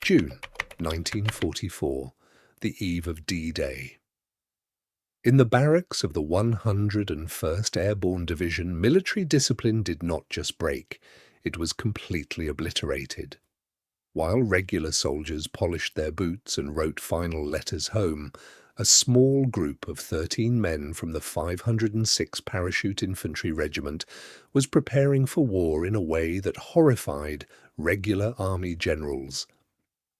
June 1944, the eve of D-Day. In the barracks of the 101st Airborne Division, military discipline did not just break, it was completely obliterated. While regular soldiers polished their boots and wrote final letters home, a small group of 13 men from the 506 Parachute Infantry Regiment was preparing for war in a way that horrified regular Army generals.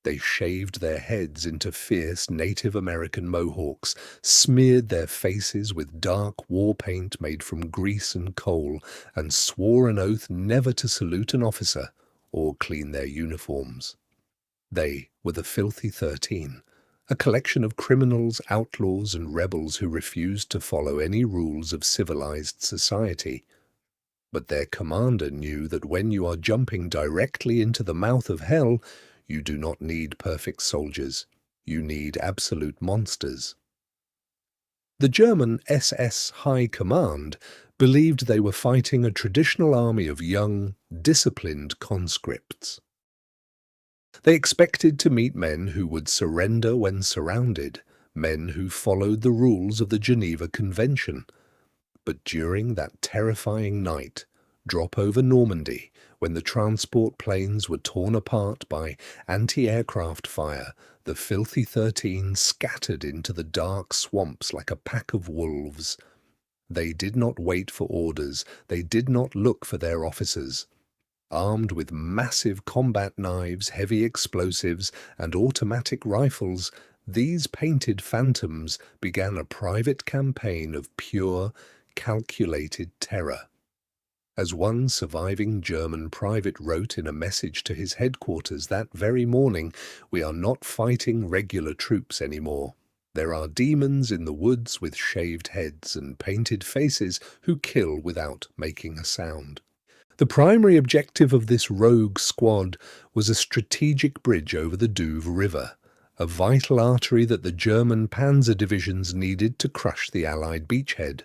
They shaved their heads into fierce Native American mohawks, smeared their faces with dark war paint made from grease and coal, and swore an oath never to salute an officer or clean their uniforms. They were the Filthy 13, a collection of criminals, outlaws, and rebels who refused to follow any rules of civilized society. But their commander knew that when you are jumping directly into the mouth of hell, you do not need perfect soldiers, you need absolute monsters. The German SS High Command believed they were fighting a traditional army of young, disciplined conscripts. They expected to meet men who would surrender when surrounded, men who followed the rules of the Geneva Convention. But during that terrifying night, drop over Normandy, when the transport planes were torn apart by anti-aircraft fire, the Filthy 13 scattered into the dark swamps like a pack of wolves. They did not wait for orders, they did not look for their officers. Armed with massive combat knives, heavy explosives, and automatic rifles, these painted phantoms began a private campaign of pure, calculated terror. As one surviving German private wrote in a message to his headquarters that very morning, "We are not fighting regular troops anymore. There are demons in the woods with shaved heads and painted faces who kill without making a sound." The primary objective of this rogue squad was a strategic bridge over the Douve River, a vital artery that the German panzer divisions needed to crush the Allied beachhead.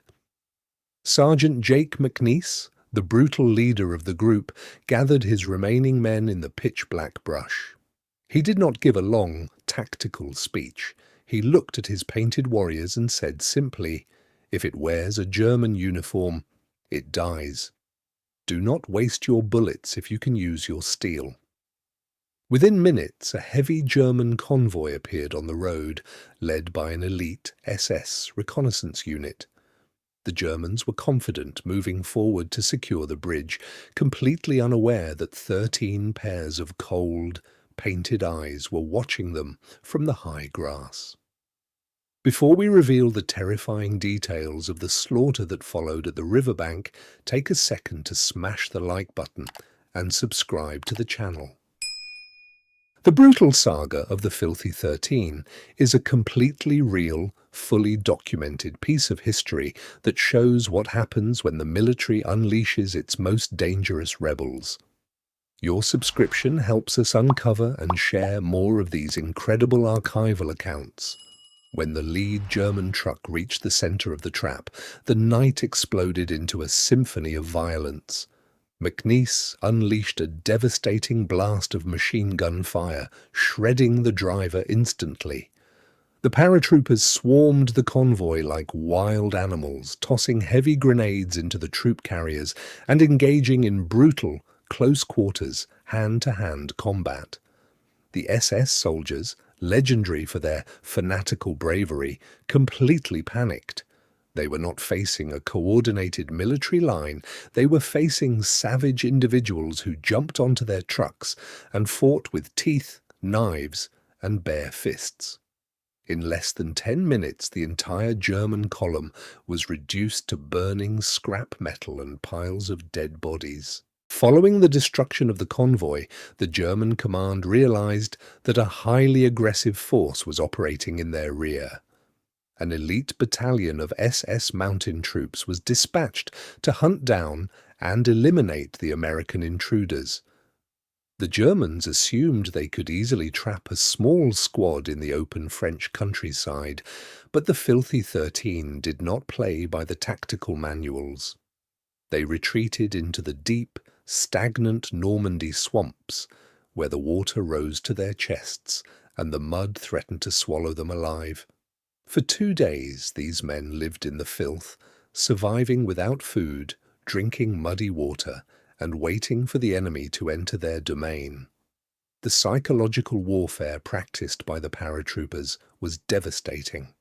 Sergeant Jake McNeice, the brutal leader of the group, gathered his remaining men in the pitch-black brush. He did not give a long, tactical speech. He looked at his painted warriors and said simply, "If it wears a German uniform, it dies. Do not waste your bullets if you can use your steel." Within minutes, a heavy German convoy appeared on the road, led by an elite SS reconnaissance unit. The Germans were confident, moving forward to secure the bridge, completely unaware that 13 pairs of cold, painted eyes were watching them from the high grass. Before we reveal the terrifying details of the slaughter that followed at the riverbank, take a second to smash the like button and subscribe to the channel. The brutal saga of the Filthy 13 is a completely real, fully documented piece of history that shows what happens when the military unleashes its most dangerous rebels. Your subscription helps us uncover and share more of these incredible archival accounts. When the lead German truck reached the center of the trap, the night exploded into a symphony of violence. McNeice unleashed a devastating blast of machine gun fire, shredding the driver instantly. The paratroopers swarmed the convoy like wild animals, tossing heavy grenades into the troop carriers and engaging in brutal, close-quarters, hand-to-hand combat. The SS soldiers, legendary for their fanatical bravery, completely panicked. They were not facing a coordinated military line, they were facing savage individuals who jumped onto their trucks and fought with teeth, knives, and bare fists. In less than 10 minutes, the entire German column was reduced to burning scrap metal and piles of dead bodies. Following the destruction of the convoy, the German command realized that a highly aggressive force was operating in their rear. An elite battalion of SS mountain troops was dispatched to hunt down and eliminate the American intruders. The Germans assumed they could easily trap a small squad in the open French countryside, but the Filthy 13 did not play by the tactical manuals. They retreated into the deep, stagnant Normandy swamps, where the water rose to their chests and the mud threatened to swallow them alive. For 2 days these men lived in the filth, surviving without food, drinking muddy water, and waiting for the enemy to enter their domain. The psychological warfare practiced by the paratroopers was devastating.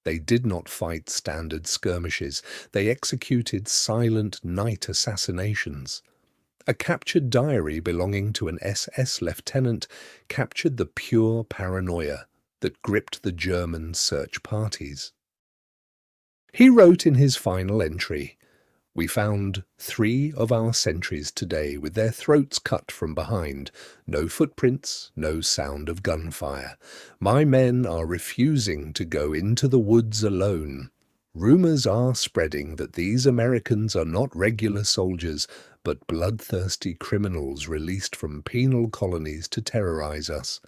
They did not fight standard skirmishes, they executed silent night assassinations. A captured diary belonging to an SS lieutenant captured the pure paranoia that gripped the German search parties. He wrote in his final entry, "We found 3 of our sentries today with their throats cut from behind. No footprints, no sound of gunfire. My men are refusing to go into the woods alone. Rumors are spreading that these Americans are not regular soldiers, but bloodthirsty criminals released from penal colonies to terrorize us."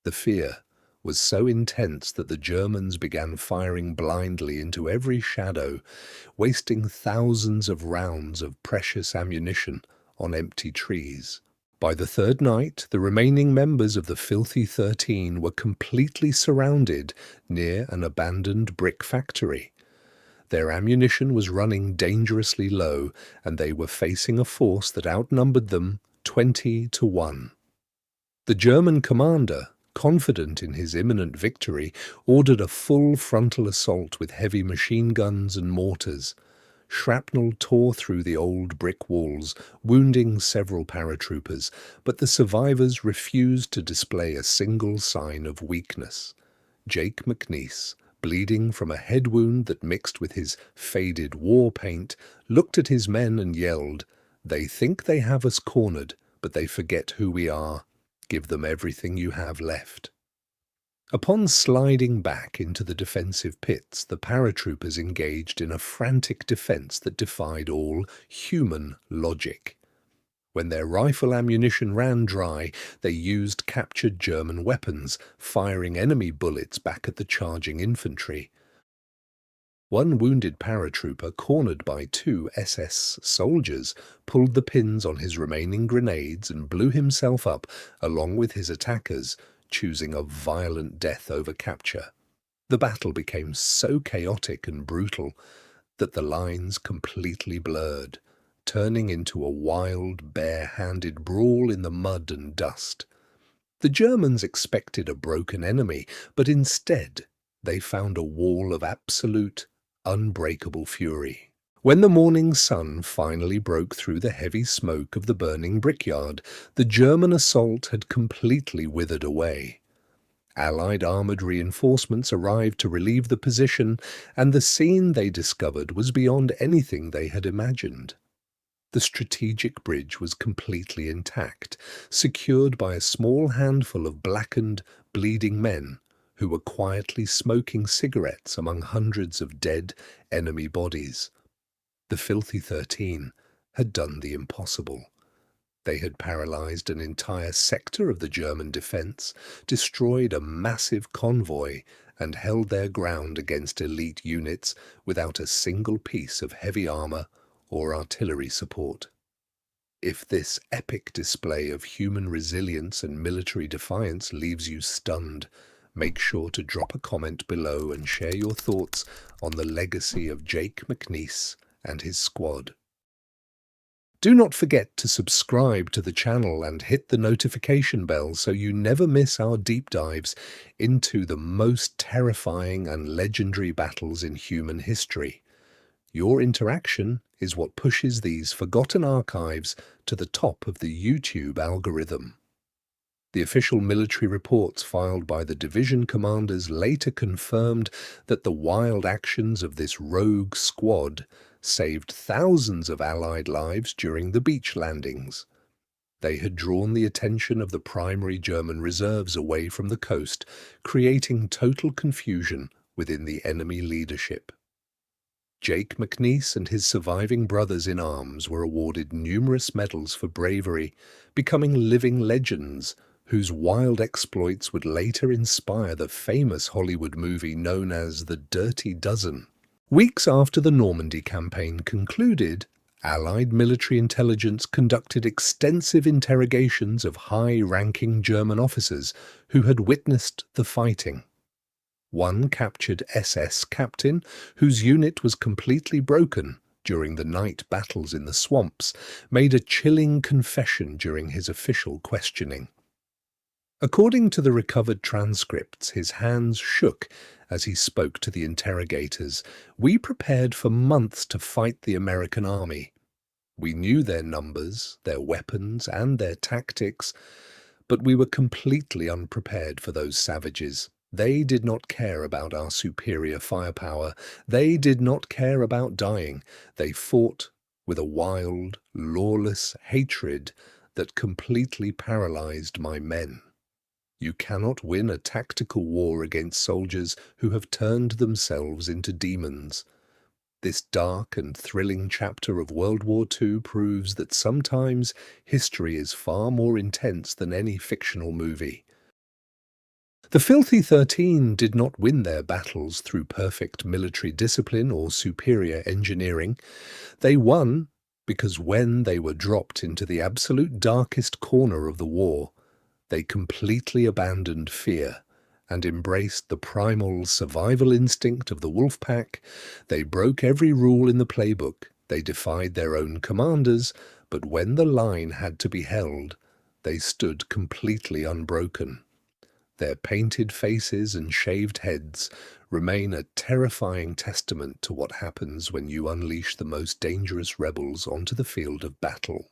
The fear was so intense that the Germans began firing blindly into every shadow, wasting thousands of rounds of precious ammunition on empty trees. By the 3rd night, the remaining members of the Filthy 13 were completely surrounded near an abandoned brick factory. Their ammunition was running dangerously low, and they were facing a force that outnumbered them 20 to 1. The German commander, confident in his imminent victory, ordered a full frontal assault with heavy machine guns and mortars. Shrapnel tore through the old brick walls, wounding several paratroopers, but the survivors refused to display a single sign of weakness. Jake McNeice, bleeding from a head wound that mixed with his faded war paint, looked at his men and yelled, "They think they have us cornered, but they forget who we are. Give them everything you have left." Upon sliding back into the defensive pits, the paratroopers engaged in a frantic defense that defied all human logic. When their rifle ammunition ran dry, they used captured German weapons, firing enemy bullets back at the charging infantry. One wounded paratrooper, cornered by 2 SS soldiers, pulled the pins on his remaining grenades and blew himself up along with his attackers, choosing a violent death over capture. The battle became so chaotic and brutal that the lines completely blurred, turning into a wild, bare-handed brawl in the mud and dust. The Germans expected a broken enemy, but instead they found a wall of absolute, unbreakable fury. When the morning sun finally broke through the heavy smoke of the burning brickyard, the German assault had completely withered away. Allied armoured reinforcements arrived to relieve the position, and the scene they discovered was beyond anything they had imagined. The strategic bridge was completely intact, secured by a small handful of blackened, bleeding men who were quietly smoking cigarettes among hundreds of dead enemy bodies. The Filthy 13 had done the impossible. They had paralyzed an entire sector of the German defense, destroyed a massive convoy, and held their ground against elite units without a single piece of heavy armor or artillery support. If this epic display of human resilience and military defiance leaves you stunned, make sure to drop a comment below and share your thoughts on the legacy of Jake McNeice and his squad. Do not forget to subscribe to the channel and hit the notification bell so you never miss our deep dives into the most terrifying and legendary battles in human history. Your interaction is what pushes these forgotten archives to the top of the YouTube algorithm. The official military reports filed by the division commanders later confirmed that the wild actions of this rogue squad saved thousands of Allied lives during the beach landings. They had drawn the attention of the primary German reserves away from the coast, creating total confusion within the enemy leadership. Jake McNeice and his surviving brothers in arms were awarded numerous medals for bravery, becoming living legends whose wild exploits would later inspire the famous Hollywood movie known as The Dirty Dozen. Weeks after the Normandy campaign concluded, Allied military intelligence conducted extensive interrogations of high-ranking German officers who had witnessed the fighting. One captured SS captain, whose unit was completely broken during the night battles in the swamps, made a chilling confession during his official questioning. According to the recovered transcripts, his hands shook as he spoke to the interrogators. "We prepared for months to fight the American army. We knew their numbers, their weapons, and their tactics, but we were completely unprepared for those savages. They did not care about our superior firepower. They did not care about dying. They fought with a wild, lawless hatred that completely paralyzed my men. You cannot win a tactical war against soldiers who have turned themselves into demons." This dark and thrilling chapter of World War II proves that sometimes history is far more intense than any fictional movie. The Filthy 13 did not win their battles through perfect military discipline or superior engineering. They won because when they were dropped into the absolute darkest corner of the war, they completely abandoned fear and embraced the primal survival instinct of the wolf pack. They broke every rule in the playbook. They defied their own commanders, but when the line had to be held, they stood completely unbroken. Their painted faces and shaved heads remain a terrifying testament to what happens when you unleash the most dangerous rebels onto the field of battle.